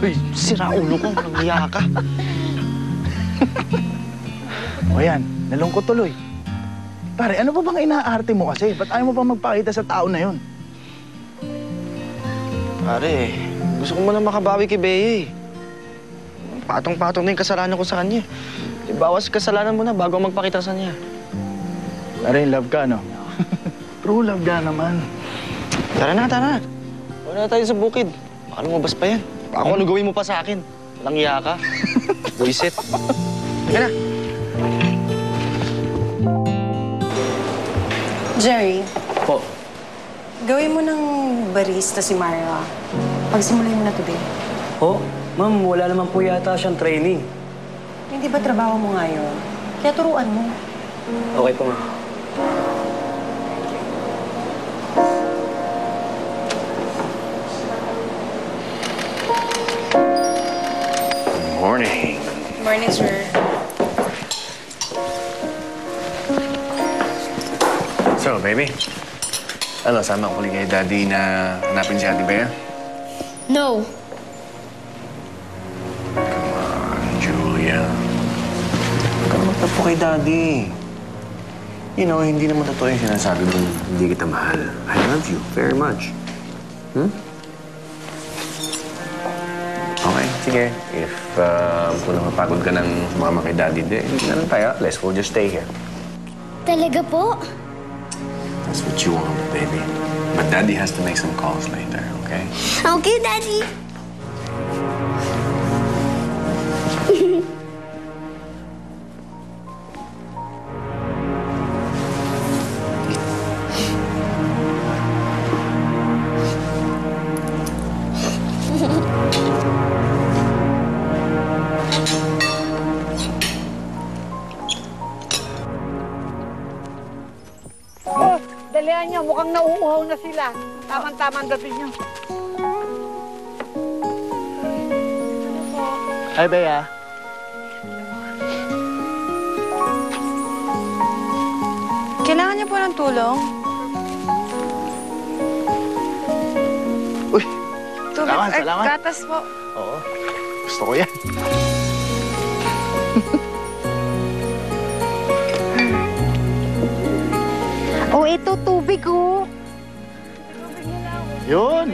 Uy, sira ulo ko. Nangiya ka. O yan, nalungkot tuloy. Pare, ano ba bang inaarte mo kasi? Ba't ayaw mo pa magpakita sa tao na yun? Pare, gusto ko muna makabawi kay Bea eh. Patong-patong na yung kasalanan ko sa kanya. Ibawas kasalanan mo na bago magpakita sa kanya. Pare, in love ka, no? True love ka naman. Tara na, tara na. Wala na tayo sa bukid. Baka lumabas pa yan. Baka ano gawin mo pa sa akin. Walang iya ka. Buisit. Teka na. Jerry, Po. gawin mo ng barista si Myra. Pagsimulay mo na today. Oh, ma'am, wala naman po yata siyang training. Hindi ba trabaho mo ngayon? Kaya turuan mo. Okay po, ma'am. Morning. Morning, sir. So, baby. Ano, sama ko kay Daddy na hanapin si Ate Bea? No. Come on, Julia. Huwag ka magtapo kay Daddy. You know, hindi naman totoo yung sinasabi mo hindi kita mahal. I love you very much. Hmm? Okay, sige. If kung napapagod ka ng sumama kay Daddy, hindi na lang tayo. Let's we'll just stay here. Talaga po? That's what you want, baby. But Daddy has to make some calls later, okay? Okay, Daddy. Dalihan niyo, mukhang nauuhaw na sila. Tama-tama ang dating niyo. Hi, Bea. Kailangan niyo po ng tulong? Uy, Tubig, salamat, salamat. gatas po. Oo, gusto ko yan. Oh, ito tubig, oh. Yun.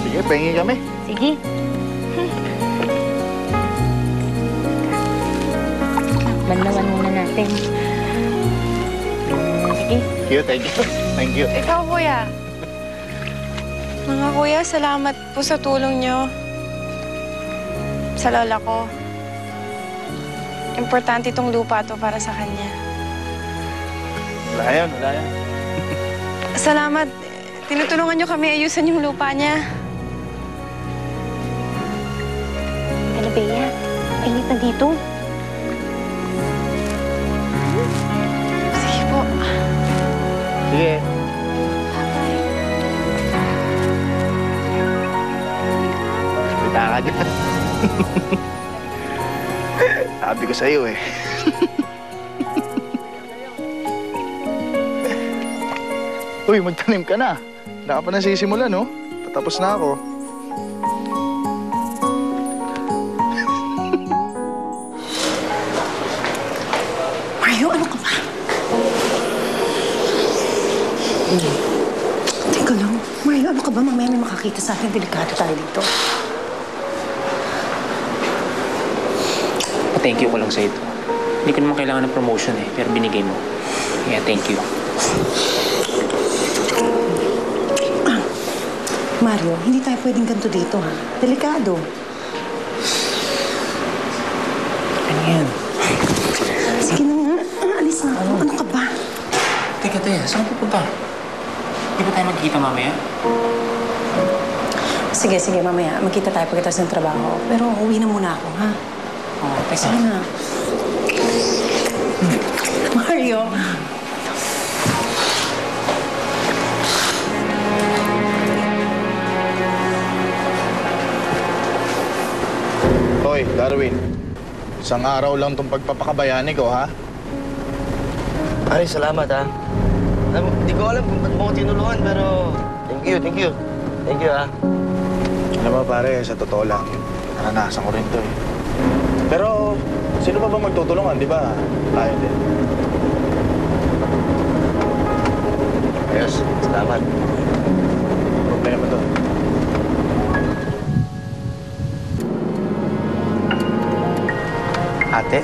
Sige, pahingin kami. Sige. Banlawan muna natin. Sige. Thank you. Thank you. Ikaw, kuya. Mga kuya, salamat po sa tulong niyo. Sa lola ko. Importante itong lupa to para sa kanya. Wala yan, wala yan. Salamat. Tinutulungan niyo kami ayusan yung lupa niya. Ano, Bea? Mainit na dito. Sige po. Sige. Salita ka dyan. Sabi ko sa'yo eh. Uy, magtanim ka na. Wala ka pa nasisimula, no? Patapos na ako. Mario, ano ka ba? Teka lang. Mario, ano ka ba? Mamaya may makakita sa atin. Delikado tayo dito. Thank you ko lang sa ito. Hindi ko naman kailangan ng promotion eh, pero binigay mo. Kaya thank you. Mario, hindi tayo pwedeng ganito dito, ha? Delikado. Ano yan? Sige na nga. Alis na ako. Ano ka ba? Teka, saan pupunta? Di ba tayo magkikita mamaya? Sige, mamaya. Magkita tayo pagkatapos ng trabaho. Pero uwi na muna ako, ha? Oo, teka. Sige na. Mario. Hoy, Darwin. Isang araw lang itong pagpapakabayani ko, ha? Ay, salamat ha. Alam mo, hindi ko alam kung ba't mo ko tinulungan, pero thank you. Thank you ha. Alam mo pare, sa totoo lang, naranasan ko rin to eh. Pero, sino pa ba magtutulungan, di ba? Tayo din. Ayos, salamat. Problema to. Ate,